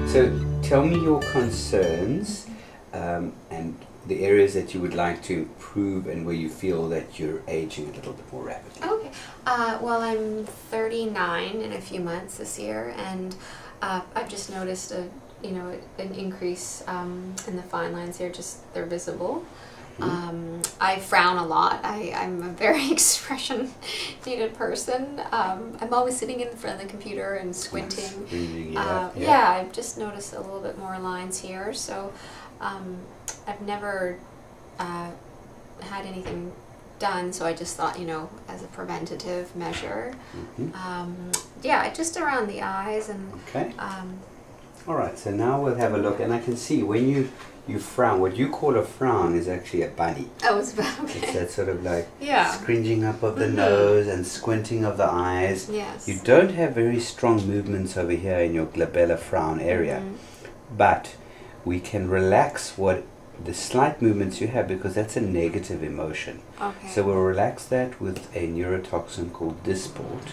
So tell me your concerns and the areas that you would like to improve and where you feel that you're aging a little bit more rapidly. Okay. Well, I'm 39 in a few months this year, and I've just noticed an increase in the fine lines here. Just they're visible. I frown a lot. I'm a very expression-needed person. I'm always sitting in front of the computer and squinting. Yeah, I've just noticed a little bit more lines here. So I've never had anything done, so I just thought, as a preventative measure. Yeah, just around the eyes and. Okay. All right. So now we'll have a look, and I can see when you frown. What you call a frown is actually a bunny. Oh, it's okay. It's that sort of like scringing up of the nose and squinting of the eyes. Yes. You don't have very strong movements over here in your glabella frown area, but we can relax the slight movements you have, because that's a negative emotion. Okay. So we'll relax that with a neurotoxin called Dysport,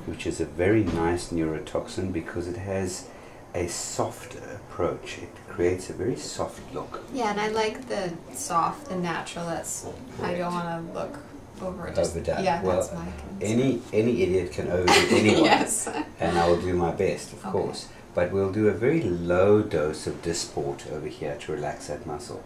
which is a very nice neurotoxin because it has a softer approach. It creates a very soft look. Yeah, and I like the soft, the natural. I don't want to look over it. Overdone. Yeah, well, that's my concern. any idiot can overdo anyone. Yes. And I will do my best, of course. But we'll do a very low dose of Dysport over here to relax that muscle.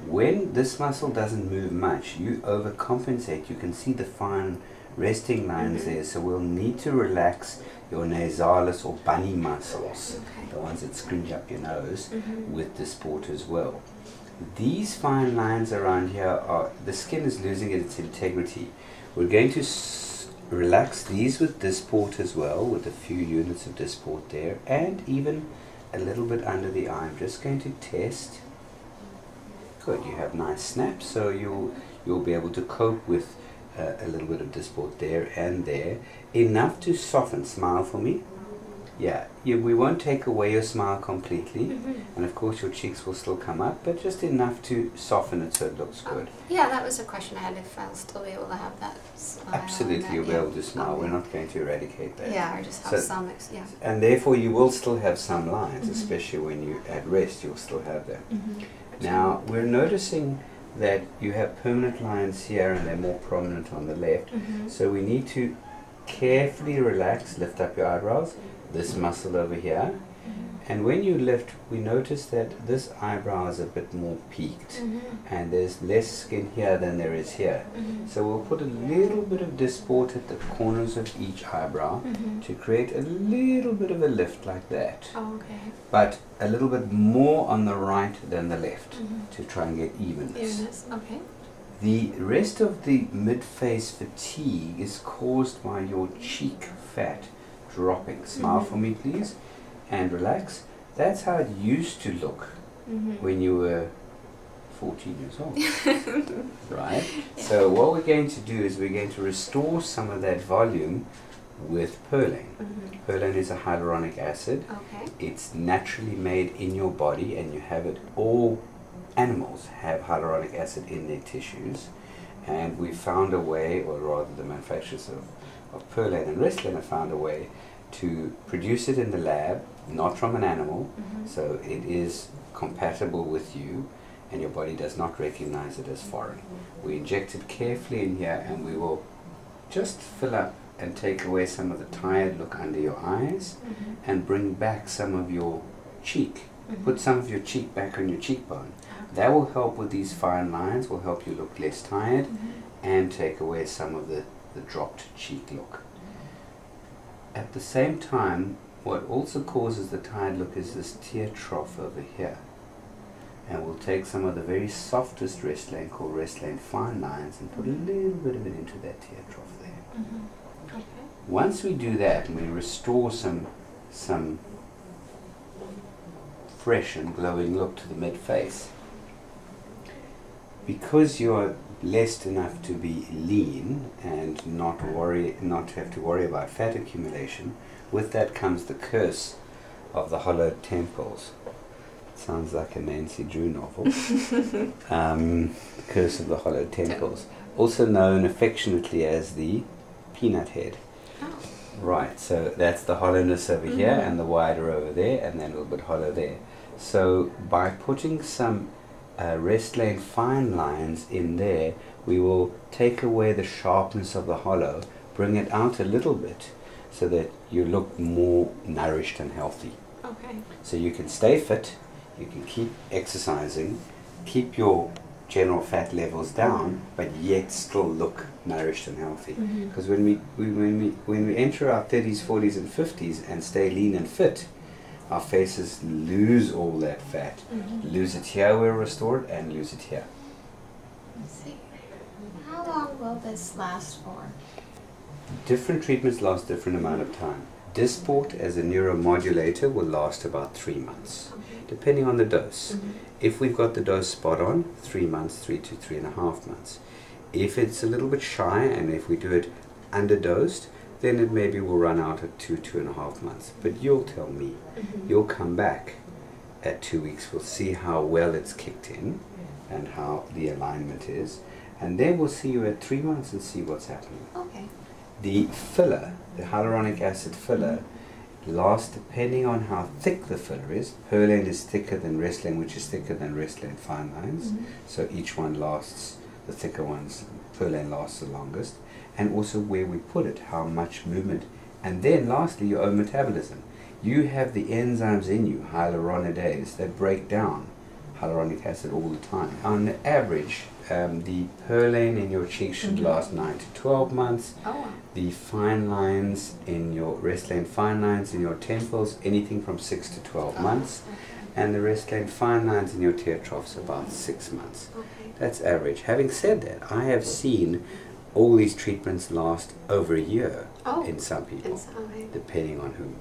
When this muscle doesn't move much, you overcompensate. You can see the fine resting lines there, so we'll need to relax your nasalis or bunny muscles, the ones that scrunch up your nose, with Dysport as well. These fine lines around here the skin is losing its integrity. We're going to relax these with Dysport as well, with a few units of Dysport there, and even a little bit under the eye. I'm just going to test. Good, you have nice snaps, so you'll be able to cope with a little bit of Dysport there and there, enough to soften. Smile for me. Yeah, we won't take away your smile completely, and of course your cheeks will still come up, but just enough to soften it so it looks good. Yeah, that was a question I had, if I'll still be able to have that smile. Absolutely, you'll be able to smile. We're not going to eradicate that. Yeah, or just have some, And therefore you will still have some lines, especially when you're at rest, you'll still have them. Now, we're noticing that you have permanent lines here and they're more prominent on the left, so we need to carefully relax, lift up your eyebrows, this muscle over here, and when you lift, we notice that this eyebrow is a bit more peaked, and there's less skin here than there is here. So we'll put a little bit of Dysport at the corners of each eyebrow to create a little bit of a lift like that. But a little bit more on the right than the left to try and get evenness. The rest of the mid-face fatigue is caused by your cheek fat dropping. Smile for me, please, and relax. That's how it used to look when you were 14 years old. Right? So what we're going to do is we're going to restore some of that volume with Perlane. Perlane is a hyaluronic acid. It's naturally made in your body, and you have it. All animals have hyaluronic acid in their tissues, and we found a way, or rather the manufacturers of Perlane and Restylane have found a way to produce it in the lab, not from an animal, so it is compatible with you, and your body does not recognize it as foreign. We inject it carefully in here, and we will just fill up and take away some of the tired look under your eyes, and bring back some of your cheek. Put some of your cheek back on your cheekbone. That will help with these fine lines, will help you look less tired, and take away some of the dropped cheek look. At the same time, what also causes the tired look is this tear trough over here. And we'll take some of the very softest Restylane, called Restylane Fine Lines, and put a little bit of it into that tear trough there. Once we do that, and we restore some fresh and glowing look to the mid-face, because you're blessed enough to be lean and not have to worry about fat accumulation, with that comes the curse of the hollowed temples. Sounds like a Nancy Drew novel. Curse of the Hollowed Temples, also known affectionately as the peanut head. Right, so that's the hollowness over here and the wider over there, and then a little bit hollow there. So by putting some Restylane fine lines in there, we will take away the sharpness of the hollow, bring it out a little bit so that you look more nourished and healthy. Okay. So you can stay fit, you can keep exercising, keep your general fat levels down, but yet still look nourished and healthy. Because when we enter our 30s, 40s and 50s and stay lean and fit, our faces lose all that fat. Lose it here where restored and lose it here. Let's see. How long will this last for? Different treatments last different amount of time. Dysport as a neuromodulator will last about 3 months, depending on the dose. If we've got the dose spot on, 3 months, 3 to 3.5 months. If it's a little bit shy and if we do it underdosed, then it maybe will run out at 2.5 months. But you'll tell me. You'll come back at 2 weeks. We'll see how well it's kicked in and how the alignment is. And then we'll see you at 3 months and see what's happening. Okay. The filler, the hyaluronic acid filler, lasts depending on how thick the filler is. Pearlane is thicker than Restylane, which is thicker than Restylane fine lines. So each one lasts, the thicker ones, Pearlane lasts the longest. And also where we put it, how much movement. And then lastly, your own metabolism. You have the enzymes in you, hyaluronidase, that break down hyaluronic acid all the time. On average, the Pearlane in your cheeks should last 9 to 12 months. The fine lines in your Restylane fine lines in your temples, anything from 6 to 12 months. And the Restylane fine lines in your tear troughs about 6 months. That's average. Having said that, I have seen all these treatments last over a year in some people, depending on whom.